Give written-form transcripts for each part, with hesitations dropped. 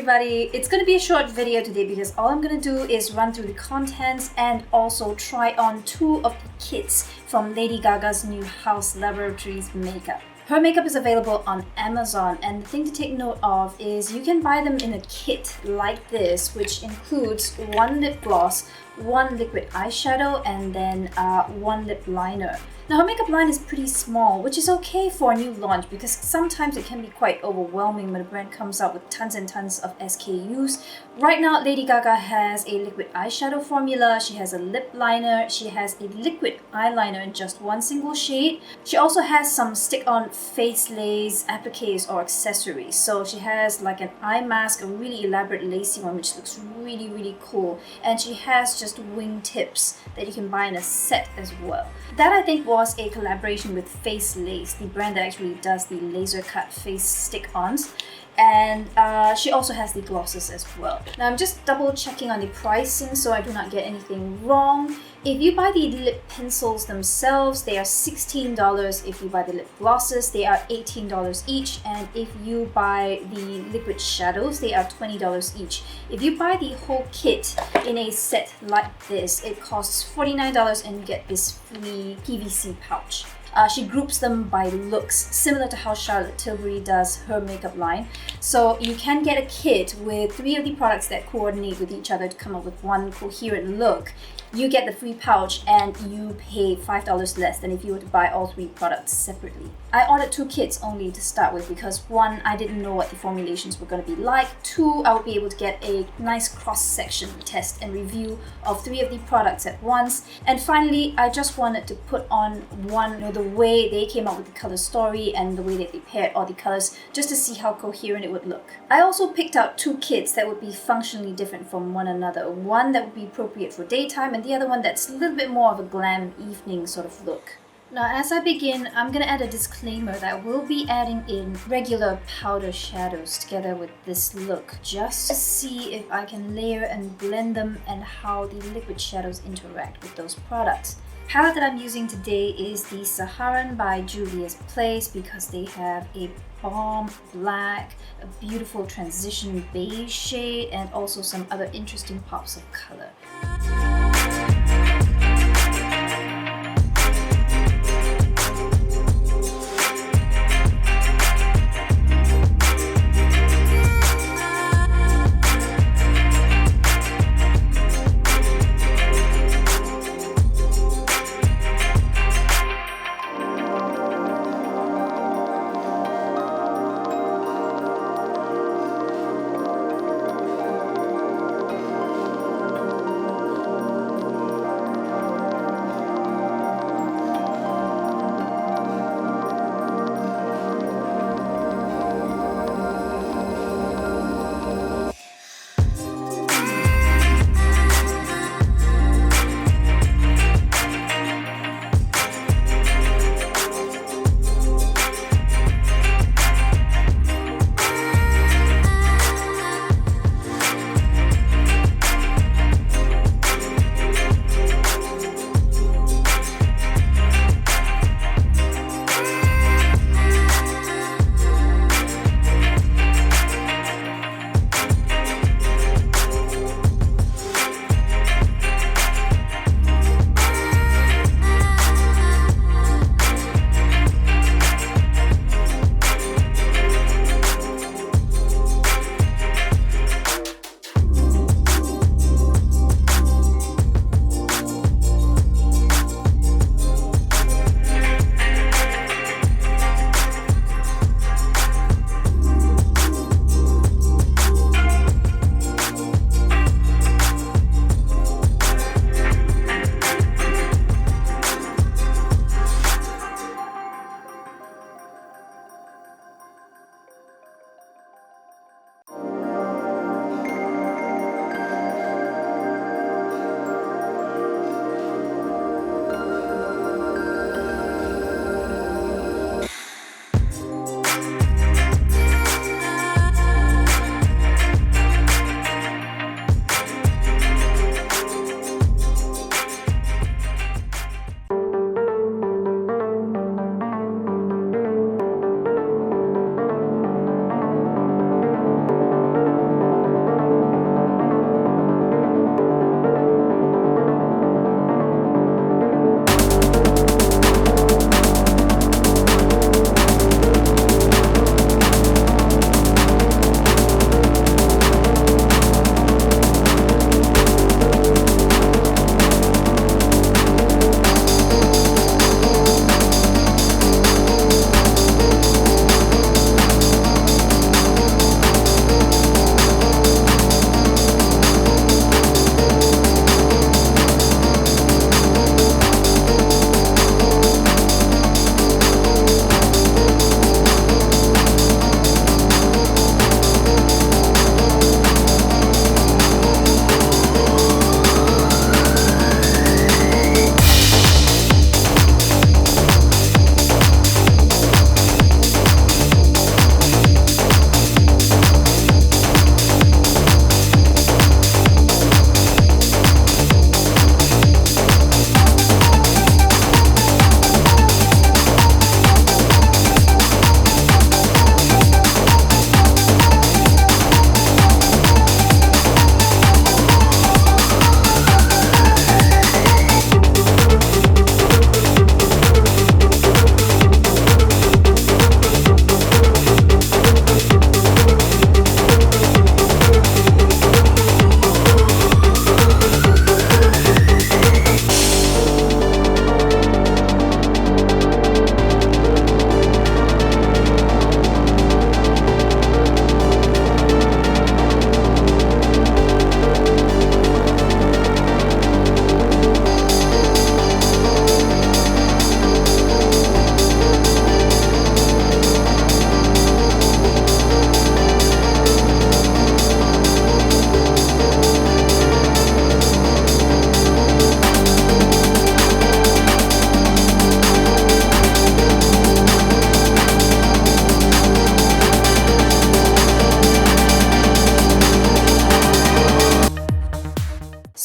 everybody, it's going to be a short video today because all I'm going to do is run through the contents and also try on 2 of the kits from Lady Gaga's new HAUS Laboratories makeup. Her makeup is available on Amazon, and the thing to take note of is you can buy them in a kit like this, which includes 1 lip gloss, 1 liquid eyeshadow, and then 1 lip liner. Now her makeup line is pretty small, which is okay for a new launch because sometimes it can be quite overwhelming when a brand comes out with tons and tons of SKUs. Right now, Lady Gaga has a liquid eyeshadow formula, she has a lip liner, she has a liquid eyeliner in just 1 single shade. She also has some stick-on face lace appliques or accessories. So she has like an eye mask, a really elaborate lacy one which looks really cool, and she has just wing tips that you can buy in a set as well. That I think was a collaboration with Face Lace, the brand that actually does the laser cut face stick-ons. And she also has the glosses as well. Now I'm just double checking on the pricing so I do not get anything wrong. If you buy the lip pencils themselves, they are $16. If you buy the lip glosses, they are $18 each. And if you buy the liquid shadows, they are $20 each. If you buy the whole kit in a set like this, it costs $49 and you get this free PVC pouch. She groups them by looks, similar to how Charlotte Tilbury does her makeup line. So you can get a kit with 3 of the products that coordinate with each other to come up with one coherent look. You get the free pouch and you pay $5 less than if you were to buy all 3 products separately. I ordered 2 kits only to start with because 1, I didn't know what the formulations were going to be like. 2, I would be able to get a nice cross-section test and review of 3 of the products at once. And finally, I just wanted to put on one, the way they came up with the color story and the way that they paired all the colors, just to see how coherent it would look. I also picked out 2 kits that would be functionally different from one another. One that would be appropriate for daytime and the other one that's a little bit more of a glam evening sort of look. Now as I begin, I'm going to add a disclaimer that I will be adding in regular powder shadows together with this look, just to see if I can layer and blend them and how the liquid shadows interact with those products. The palette that I'm using today is the Saharan by Juvia's Place because they have a bomb black, a beautiful transition beige shade, and also some other interesting pops of color.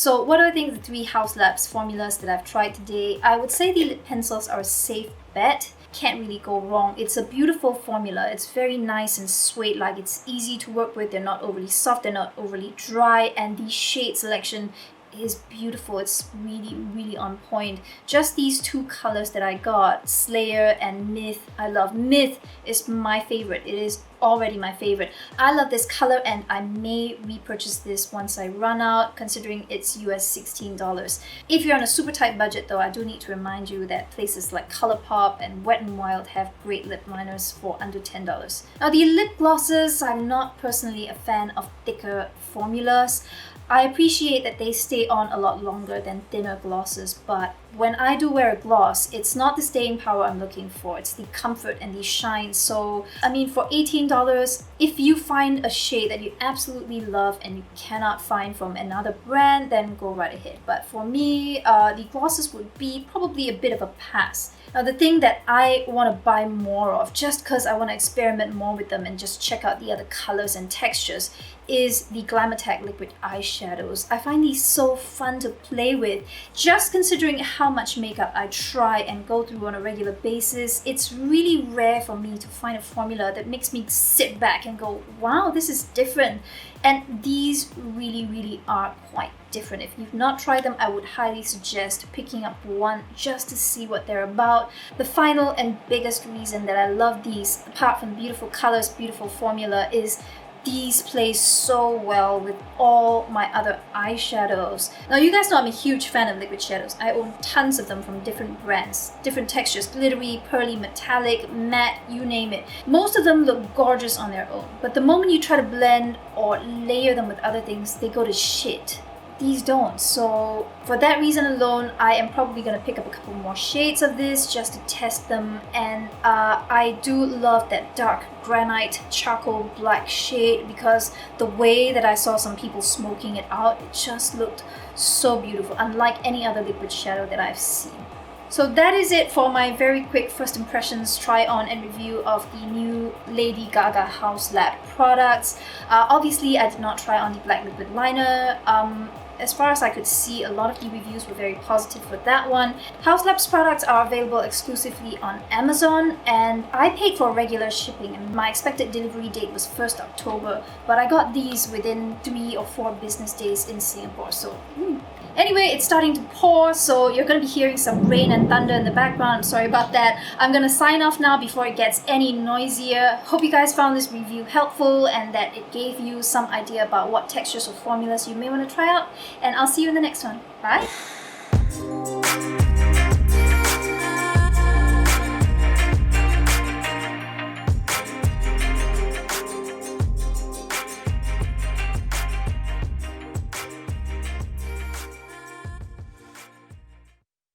So what do I think of the three Haus Labs formulas that I've tried today? I would say the lip pencils are a safe bet. Can't really go wrong. It's a beautiful formula. It's very nice and suede-like. It's easy to work with. They're not overly soft, they're not overly dry, and the shade selection is beautiful. It's really, really on point. Just these two colors that I got, Slayer and Myth. I love Myth. Is my favorite. It is already my favorite. I love this color and I may repurchase this once I run out, considering it's US $16. If you're on a super tight budget though, I do need to remind you that places like ColourPop and Wet n Wild have great lip liners for under $10. Now the lip glosses, I'm not personally a fan of thicker formulas. I appreciate that they stay on a lot longer than thinner glosses, but when I do wear a gloss, it's not the staying power I'm looking for, it's the comfort and the shine. So, I mean, for $18, if you find a shade that you absolutely love and you cannot find from another brand, then go right ahead. But for me, the glosses would be probably a bit of a pass. Now, the thing that I want to buy more of, just because I want to experiment more with them and just check out the other colors and textures, is the Glam Attack liquid eyeshadows. I find these so fun to play with. Just considering how much makeup I try and go through on a regular basis, it's really rare for me to find a formula that makes me sit back and go, wow, this is different. And these really, really are quite different. If you've not tried them, I would highly suggest picking up one just to see what they're about. The final and biggest reason that I love these, apart from beautiful colors, beautiful formula, is these play so well with all my other eyeshadows. Now, you guys know I'm a huge fan of liquid shadows. I own tons of them from different brands, different textures, glittery, pearly, metallic, matte, you name it. Most of them look gorgeous on their own, but the moment you try to blend or layer them with other things, they go to shit. These don't. So for that reason alone, I am probably going to pick up a couple more shades of this just to test them. And I do love that dark granite charcoal black shade, because the way that I saw some people smoking it out, it just looked so beautiful, unlike any other liquid shadow that I've seen. So that is it for my very quick first impressions, try on and review of the new Lady Gaga Haus Lab products. Obviously, I did not try on the black liquid liner. As far as I could see, a lot of the reviews were very positive for that one. Haus Lab's products are available exclusively on Amazon, and I paid for regular shipping, and my expected delivery date was 1st October, but I got these within 3 or 4 business days in Singapore, so Anyway, it's starting to pour, so you're going to be hearing some rain and thunder in the background. I'm sorry about that. I'm going to sign off now before it gets any noisier. Hope you guys found this review helpful and that it gave you some idea about what textures or formulas you may want to try out. And I'll see you in the next one. Bye!